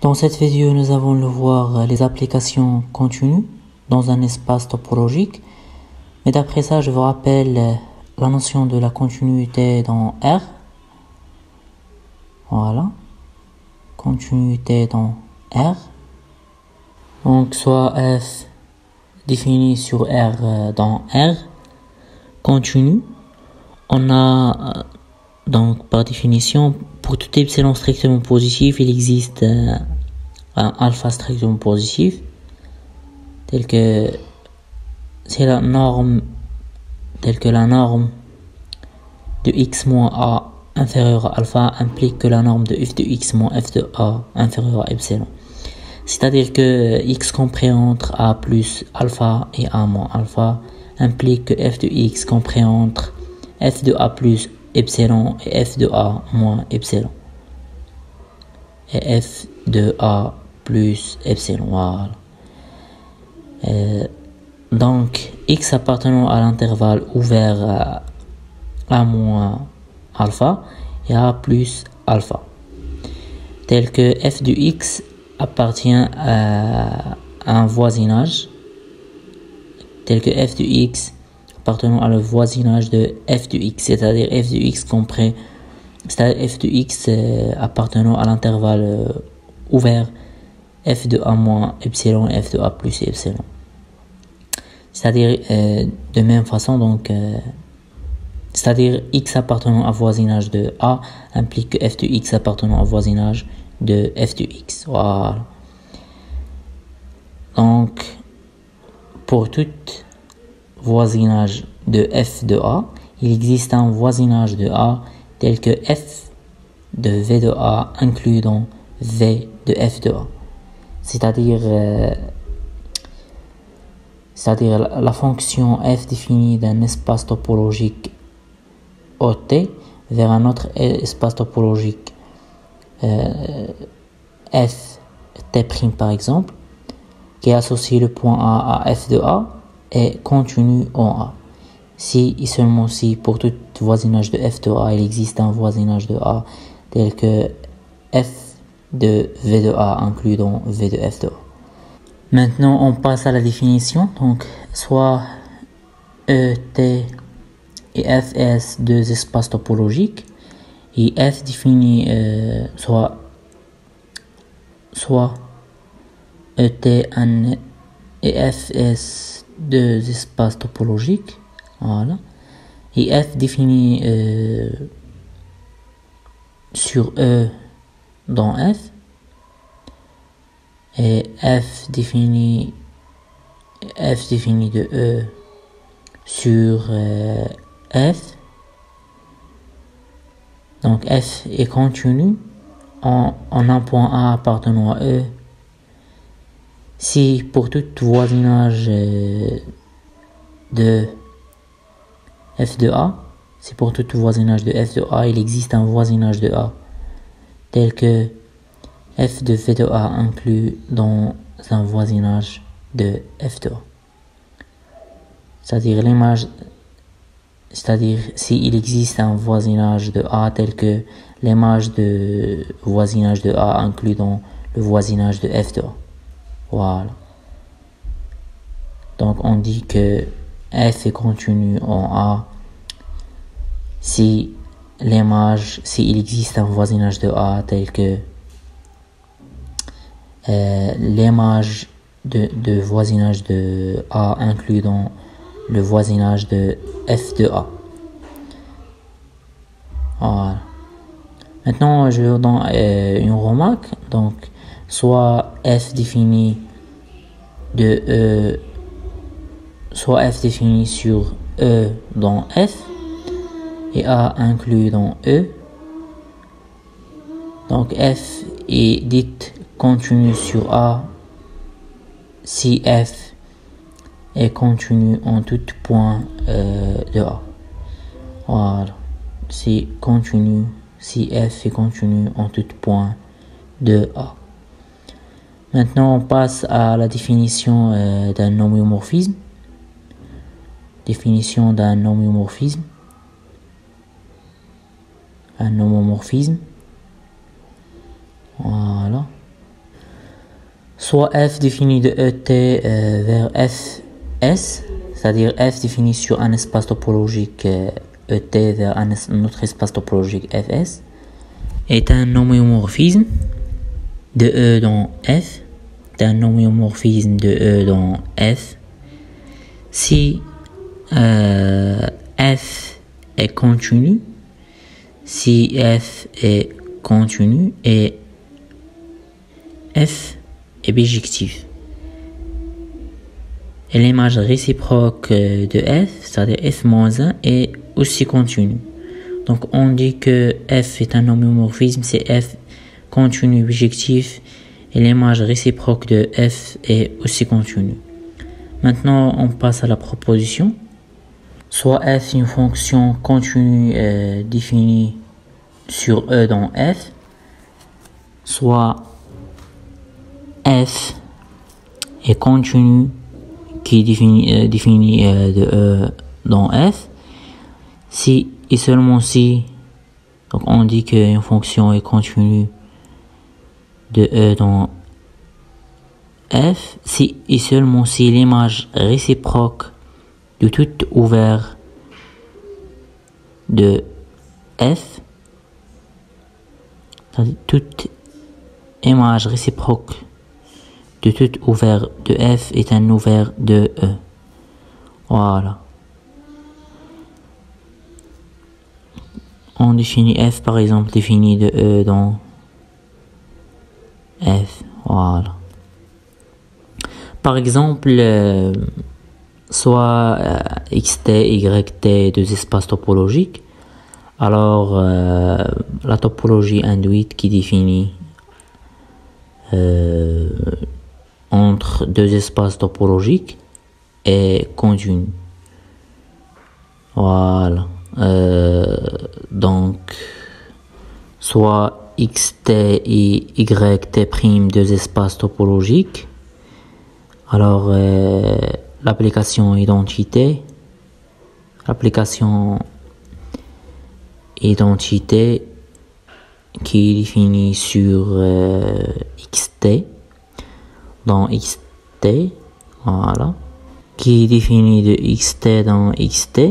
Dans cette vidéo, nous allons voir les applications continues dans un espace topologique. Mais d'après ça, je vous rappelle la notion de la continuité dans R. Voilà. Continuité dans R. Donc, soit F défini sur R dans R. Continu. On a donc par définition, pour tout epsilon strictement positif, il existe un alpha strictement positif, tel que la norme de x moins a inférieure à alpha implique que la norme de f de x moins f de a inférieure à epsilon. C'est-à-dire que x compris entre a plus alpha et a moins alpha implique que f de x compris entre f de a plus epsilon et f de a moins epsilon. Et f de a plus epsilon. Voilà. Donc, x appartenant à l'intervalle ouvert à a moins alpha et a plus alpha. Tel que f de x appartient à un voisinage. Tel que f de x appartenant à le voisinage de f de x, c'est-à-dire f de x compris, c'est-à-dire f de x appartenant à l'intervalle ouvert f de a moins epsilon et f de a plus epsilon. C'est-à-dire de même façon, donc, c'est-à-dire x appartenant au voisinage de a implique que f de x appartenant au voisinage de f de x. Voilà. Donc, pour tout voisinage de f de a, il existe un voisinage de a tel que f de v de a inclus dans v de f de a. C'est-à-dire la fonction f définie d'un espace topologique OT vers un autre espace topologique f t' par exemple, qui associe le point A à f de a est continu en A. Si et seulement si pour tout voisinage de f de a, il existe un voisinage de a tel que f de v de a inclus dans v de f de a. Maintenant, on passe à la définition. Donc, soit E, T et F, S, deux espaces topologiques. Et F définit soit E, T, N et F, S, deux espaces topologiques. Voilà. Et F définit sur E dans F. Et F définit de E sur F. Donc F est continu en un point A appartenant à E si pour tout voisinage de f de a, si pour tout voisinage de f de a, il existe un voisinage de a tel que f de v de a inclus dans un voisinage de f de a. C'est-à-dire s'il existe un voisinage de a tel que l'image de voisinage de a inclus dans le voisinage de f de a. Voilà. Donc on dit que f est continu en a si s'il existe un voisinage de a tel que l'image de voisinage de a inclus dans le voisinage de f de a. Voilà. Maintenant, je vais donner une remarque. Donc, soit f défini de E, soit f défini sur E dans f et a inclus dans E. Donc, f est dite continue sur a si f est continu en tout point de a. Voilà. C'est continu si f est continu en tout point de a. Maintenant, on passe à la définition d'un homéomorphisme. Définition d'un homéomorphisme. Un homomorphisme. Voilà. soit f défini de ET vers fs, c'est-à-dire f défini sur un espace topologique ET vers un autre espace topologique fs, est un homéomorphisme de E dans F, d'un homéomorphisme de E dans F, si F est continu, si F est continu et F est bijectif. Et l'image réciproque de F, c'est-à-dire f-1, est aussi continue. Donc on dit que F est un homéomorphisme, c'est F continu bijectif et l'image réciproque de F est aussi continue. Maintenant on passe à la proposition. Soit F est une fonction continue définie sur E dans F, soit F est continu qui est défini de E dans F, si et seulement si, donc on dit qu'une fonction est continue de E dans F, si et seulement si l'image réciproque de tout ouvert de F, toute image réciproque de tout ouvert de F est un ouvert de E. Voilà. On définit F par exemple défini de E dans F. Voilà. Par exemple, soit xt, yt, deux espaces topologiques. Alors, la topologie induite qui définit entre deux espaces topologiques est continue. Voilà. Donc, soit xt et yt', deux espaces topologiques. Alors, l'application identité qui est définie sur xt, dans xt, voilà, qui est définie de xt dans xt,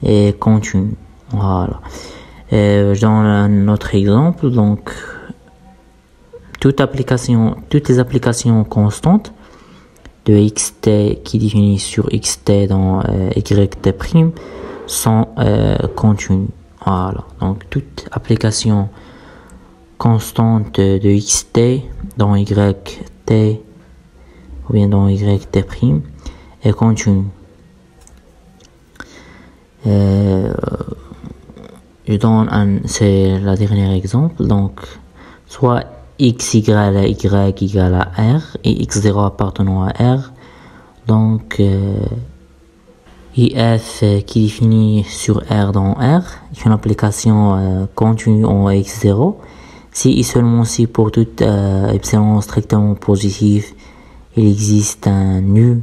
et continue, voilà. Je donne un autre exemple, donc, toutes les applications constantes de xt qui définit sur xt dans yt' sont continues. Voilà. Donc toute application constante de xt dans yt ou bien dans yt' est continue. C'est la dernière exemple. Donc soit x égale à y égale à r et x0 appartenant à r. Donc if qui définit sur r dans r est une application continue en x0 si et seulement si pour tout epsilon strictement positif il existe un nu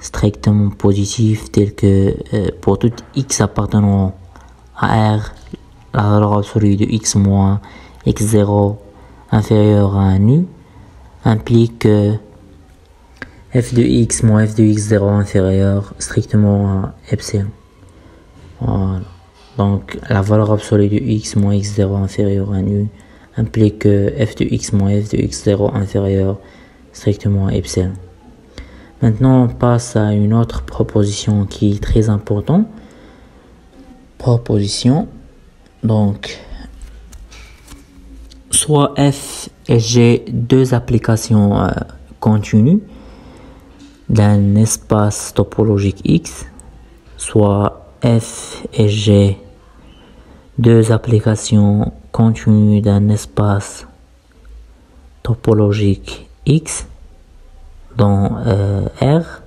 strictement positif tel que pour tout x appartenant à r la valeur absolue de x moins x0 inférieur à un nu implique que f de x moins f de x0 inférieur strictement à epsilon. Voilà. Donc la valeur absolue de x moins x0 inférieur à nu implique que f de x moins f de x0 inférieur strictement à epsilon. Maintenant on passe à une autre proposition qui est très importante. Proposition, donc soit f et g deux applications continues d'un espace topologique X, soit f et g deux applications continues d'un espace topologique X dans R.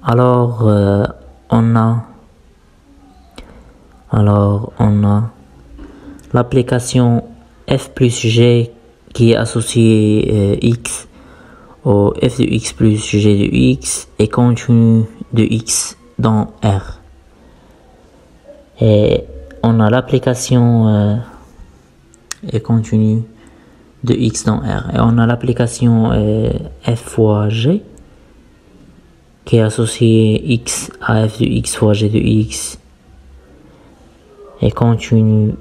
Alors on a l'application f plus g qui est associée X au f de x plus g de x est continue de x dans R. Et on a l'application est continue de x dans R. Et on a l'application f fois g qui est associée x à f de x fois g de x et continue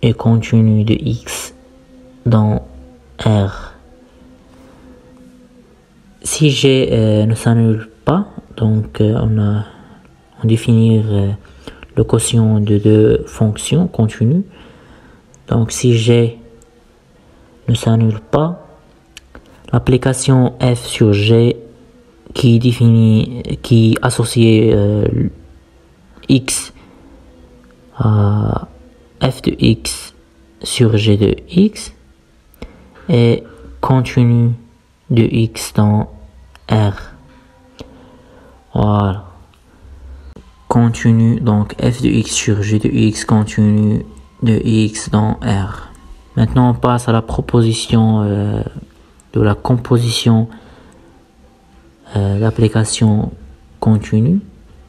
de x dans R. Si g ne s'annule pas, donc on définit le quotient de deux fonctions continues. Donc si g ne s'annule pas, l'application f sur g qui associe x à f de x sur g de x est continue de x dans R. Voilà. Continue, donc f de x sur g de x continue de x dans R. Maintenant on passe à la proposition de la composition d'applications continues.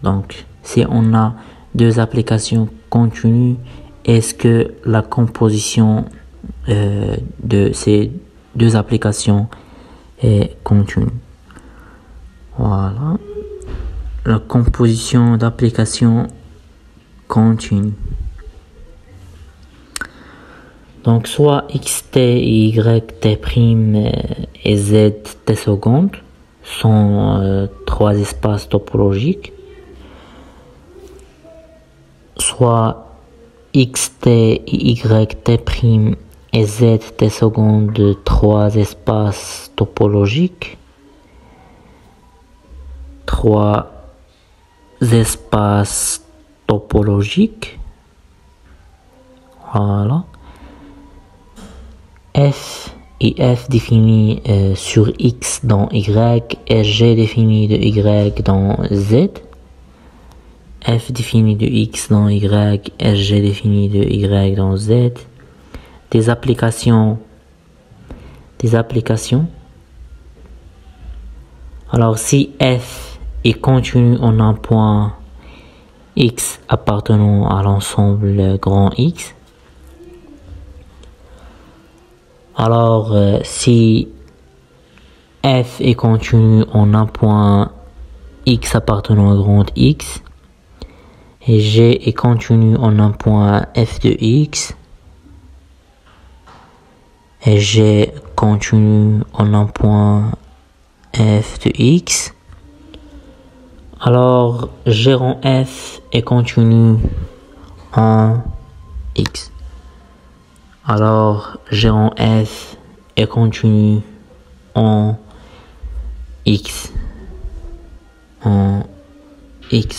Donc si on a deux applications continues, est-ce que la composition de ces deux applications est continue? Voilà. La composition d'applications continue. Donc soit xt, yt prime et zt secondes sont trois espaces topologiques, soit xt, yt prime et zt secondes trois espaces topologiques, trois espaces topologiques. Voilà. F et f défini sur x dans y et g défini de y dans z. F défini de x dans y et g défini de y dans z. Des applications. Alors si f est continu en un point x appartenant à l'ensemble grand X, alors si f est continu en un point x appartenant à grand X et g est continu en un point f de x et g continu en un point f de x, alors g rond f est continu en x. Alors g rond f est continu en x.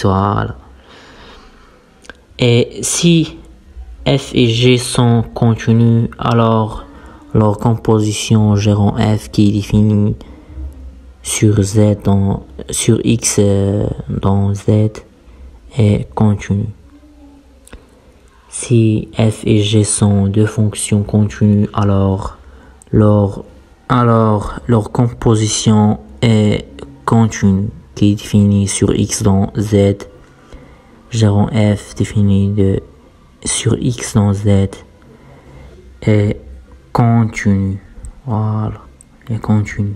Voilà. Et si f et g sont continus, alors leur composition g rond f qui est définie sur x dans z est continue. Si f et g sont deux fonctions continues, alors leur composition est continue, qui est définie sur x dans z. G rond f définie sur x dans z est continue. Voilà, est continue.